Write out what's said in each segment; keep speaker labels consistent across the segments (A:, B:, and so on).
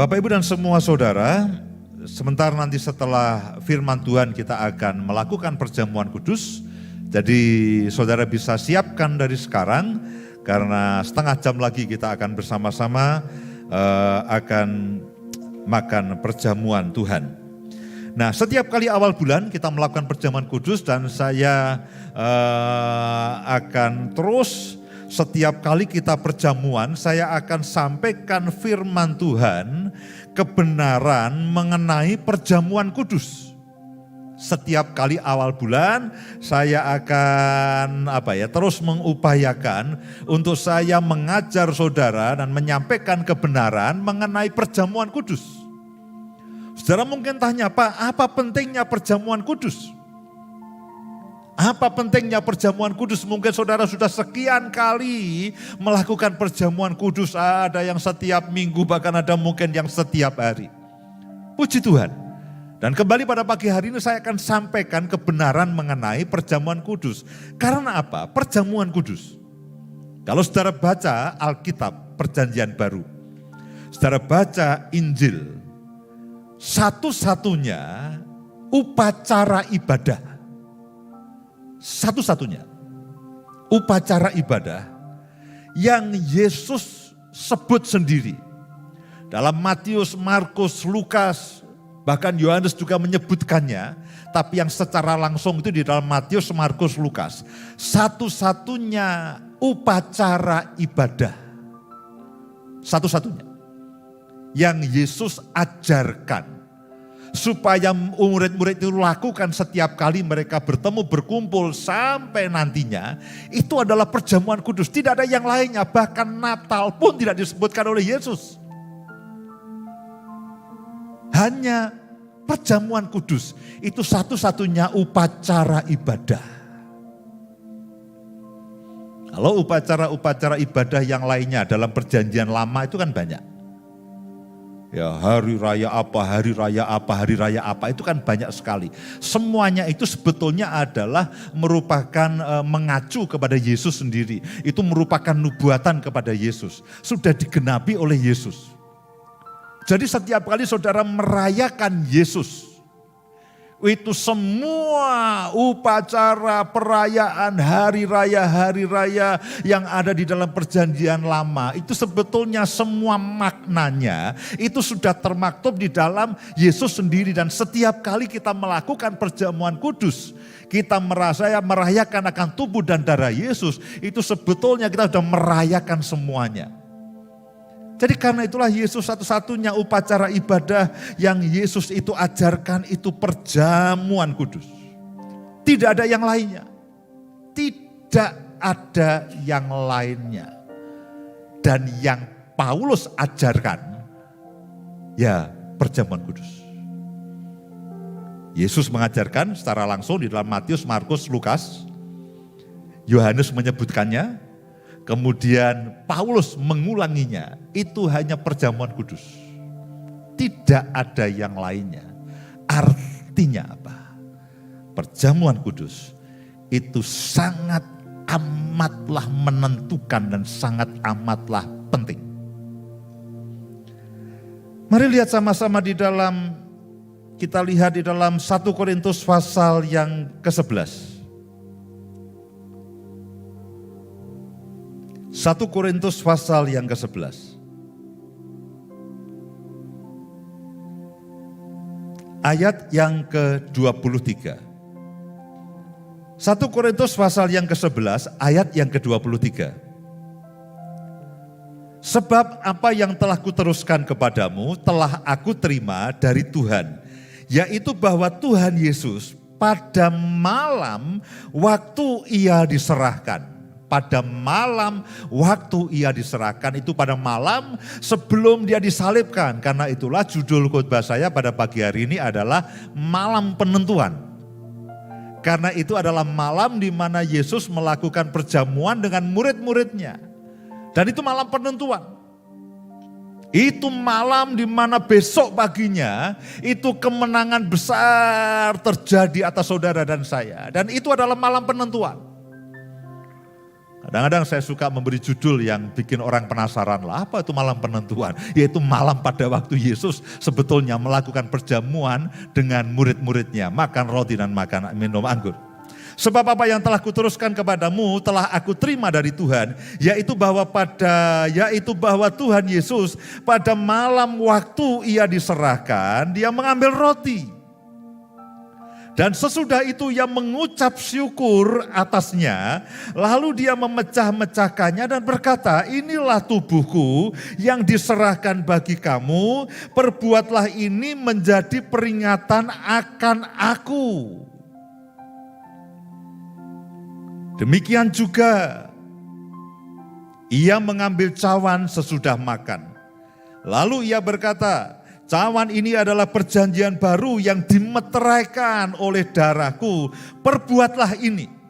A: Bapak, Ibu, dan semua saudara, sebentar nanti setelah firman Tuhan kita akan melakukan perjamuan kudus. Jadi saudara bisa siapkan dari sekarang, karena setengah jam lagi kita akan bersama-sama akan makan perjamuan Tuhan. Nah, setiap kali awal bulan kita melakukan perjamuan kudus, dan saya akan terus setiap kali kita perjamuan, saya akan sampaikan firman Tuhan, kebenaran mengenai perjamuan kudus. Setiap kali awal bulan, saya akan terus mengupayakan untuk saya mengajar saudara dan menyampaikan kebenaran mengenai perjamuan kudus. Saudara mungkin tanya, Pak, apa pentingnya perjamuan kudus? Apa pentingnya perjamuan kudus? Mungkin saudara sudah sekian kali melakukan perjamuan kudus. Ada yang setiap minggu, bahkan ada mungkin yang setiap hari. Puji Tuhan. Dan kembali pada pagi hari ini saya akan sampaikan kebenaran mengenai perjamuan kudus. Karena apa? Perjamuan kudus. Kalau saudara baca Alkitab Perjanjian Baru, saudara baca Injil, satu-satunya upacara ibadah, satu-satunya upacara ibadah yang Yesus sebut sendiri. Dalam Matius, Markus, Lukas, bahkan Yohanes juga menyebutkannya, tapi yang secara langsung itu di dalam Matius, Markus, Lukas. Satu-satunya upacara ibadah, satu-satunya yang Yesus ajarkan supaya murid-murid itu lakukan setiap kali mereka bertemu, berkumpul sampai nantinya, itu adalah perjamuan kudus. Tidak ada yang lainnya, bahkan Natal pun tidak disebutkan oleh Yesus. Hanya perjamuan kudus, itu satu-satunya upacara ibadah. Kalau upacara-upacara ibadah yang lainnya dalam perjanjian lama itu kan banyak. Ya, hari raya apa, hari raya apa, hari raya apa, itu kan banyak sekali. Semuanya itu sebetulnya adalah merupakan mengacu kepada Yesus sendiri. Itu merupakan nubuatan kepada Yesus. Sudah digenapi oleh Yesus. Jadi setiap kali saudara merayakan Yesus, itu semua upacara, perayaan, hari raya yang ada di dalam perjanjian lama, itu sebetulnya semua maknanya itu sudah termaktub di dalam Yesus sendiri. Dan setiap kali kita melakukan perjamuan kudus, kita merayakan akan tubuh dan darah Yesus, itu sebetulnya kita sudah merayakan semuanya. Jadi karena itulah Yesus satu-satunya upacara ibadah yang Yesus itu ajarkan, itu perjamuan kudus. Tidak ada yang lainnya. Tidak ada yang lainnya. Dan yang Paulus ajarkan, ya perjamuan kudus. Yesus mengajarkan secara langsung di dalam Matius, Markus, Lukas. Yohanes menyebutkannya. Kemudian Paulus mengulanginya, itu hanya perjamuan kudus. Tidak ada yang lainnya. Artinya apa? Perjamuan kudus itu sangat amatlah menentukan dan sangat amatlah penting. Mari lihat sama-sama di dalam, kita lihat di dalam 1 Korintus pasal yang ke-11. 1 Korintus pasal yang ke-11. Ayat yang ke-23. 1 Korintus pasal yang ke-11 ayat yang ke-23. Sebab apa yang telah kuteruskan kepadamu telah aku terima dari Tuhan, yaitu bahwa Tuhan Yesus pada malam waktu ia diserahkan. Pada malam waktu ia diserahkan, itu pada malam sebelum dia disalibkan. Karena itulah judul khotbah saya pada pagi hari ini adalah malam penentuan. Karena itu adalah malam di mana Yesus melakukan perjamuan dengan murid-muridnya. Dan itu malam penentuan. Itu malam di mana besok paginya itu kemenangan besar terjadi atas saudara dan saya. Dan itu adalah malam penentuan. Kadang-kadang saya suka memberi judul yang bikin orang penasaran lah, apa itu malam penentuan? Yaitu malam pada waktu Yesus sebetulnya melakukan perjamuan dengan murid-muridnya, makan roti dan minum anggur. Sebab apa yang telah kuteruskan kepadamu telah aku terima dari Tuhan, yaitu bahwa Tuhan Yesus pada malam waktu ia diserahkan, dia mengambil roti. Dan sesudah itu ia mengucap syukur atasnya, lalu dia memecah-mecahkannya dan berkata, inilah tubuhku yang diserahkan bagi kamu, perbuatlah ini menjadi peringatan akan aku. Demikian juga ia mengambil cawan sesudah makan. Lalu ia berkata, cawan ini adalah perjanjian baru yang dimeteraikan oleh darahku. Perbuatlah ini.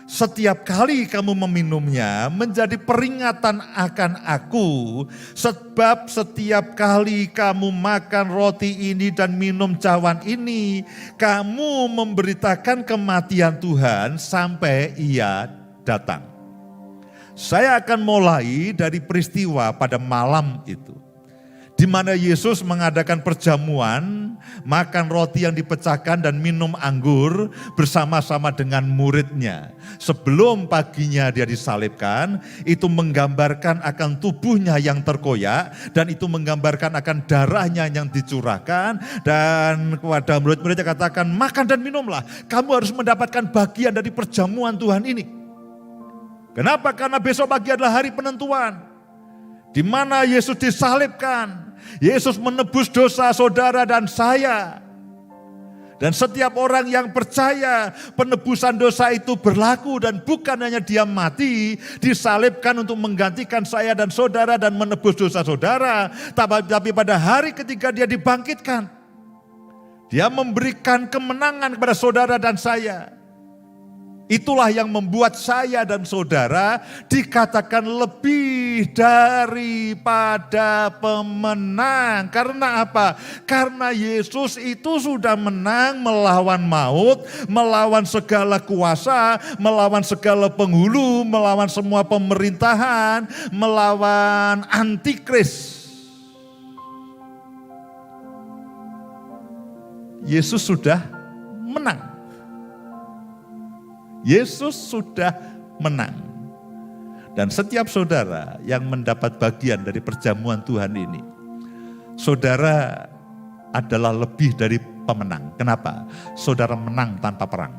A: Setiap kali kamu meminumnya menjadi peringatan akan aku. Sebab setiap kali kamu makan roti ini dan minum cawan ini, kamu memberitakan kematian Tuhan sampai ia datang. Saya akan mulai dari peristiwa pada malam itu, di mana Yesus mengadakan perjamuan, makan roti yang dipecahkan dan minum anggur bersama-sama dengan muridnya. Sebelum paginya dia disalibkan, itu menggambarkan akan tubuhnya yang terkoyak, dan itu menggambarkan akan darahnya yang dicurahkan, dan kepada murid-muridnya katakan, makan dan minumlah, kamu harus mendapatkan bagian dari perjamuan Tuhan ini. Kenapa? Karena besok pagi adalah hari penentuan, di mana Yesus disalibkan. Yesus menebus dosa saudara dan saya. Dan setiap orang yang percaya penebusan dosa itu berlaku, dan bukan hanya dia mati, disalibkan untuk menggantikan saya dan saudara dan menebus dosa saudara. Tapi pada hari ketika dia dibangkitkan, dia memberikan kemenangan kepada saudara dan saya. Itulah yang membuat saya dan saudara dikatakan lebih daripada pemenang. Karena apa? Karena Yesus itu sudah menang melawan maut, melawan segala kuasa, melawan segala penghulu, melawan semua pemerintahan, melawan antikris. Yesus sudah menang. Yesus sudah menang. Dan setiap saudara yang mendapat bagian dari perjamuan Tuhan ini, saudara adalah lebih dari pemenang. Kenapa? Saudara menang tanpa perang.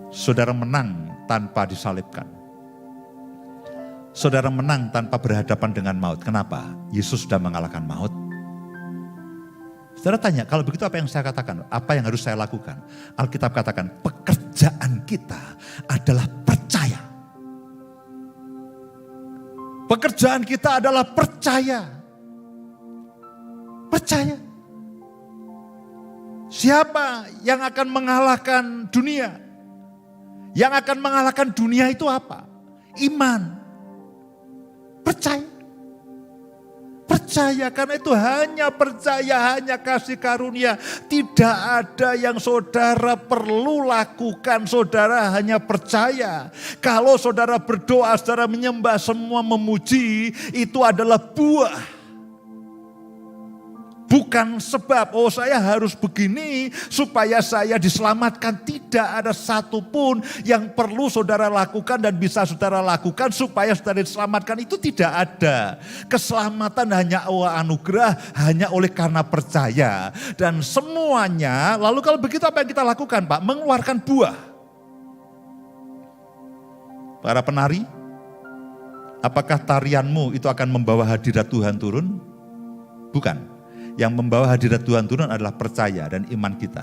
A: Saudara menang tanpa disalibkan. Saudara menang tanpa berhadapan dengan maut. Kenapa? Yesus sudah mengalahkan maut. Saudara tanya, kalau begitu apa yang saya katakan? Apa yang harus saya lakukan? Alkitab katakan, pekerjaan kita adalah percaya. Pekerjaan kita adalah percaya. Percaya. Siapa yang akan mengalahkan dunia? Yang akan mengalahkan dunia itu apa? Iman. Percaya. Percaya, karena itu hanya percaya, hanya kasih karunia. Tidak ada yang saudara perlu lakukan, saudara hanya percaya. Kalau saudara berdoa, saudara menyembah, semua memuji, itu adalah buah. Bukan sebab, oh saya harus begini supaya saya diselamatkan. Tidak ada satupun yang perlu saudara lakukan dan bisa saudara lakukan supaya saudara diselamatkan. Itu tidak ada. Keselamatan hanya anugerah, hanya oleh karena percaya. Dan semuanya, lalu kalau begitu apa yang kita lakukan Pak? Mengeluarkan buah. Para penari, apakah tarianmu itu akan membawa hadirat Tuhan turun? Bukan. Yang membawa hadirat Tuhan turun adalah percaya dan iman kita.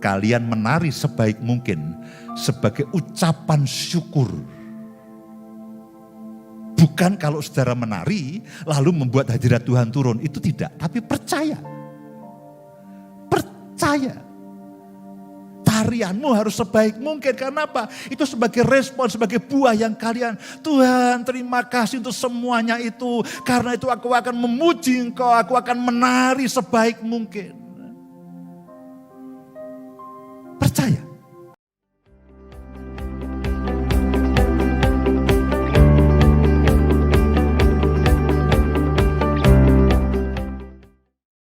A: Kalian menari sebaik mungkin sebagai ucapan syukur. Bukan kalau saudara menari lalu membuat hadirat Tuhan turun, itu tidak. Tapi percaya. Percaya. Tarianmu harus sebaik mungkin. Karena apa? Itu sebagai respon, sebagai buah yang kalian, Tuhan terima kasih untuk semuanya itu. Karena itu aku akan memuji Engkau, aku akan menari sebaik mungkin.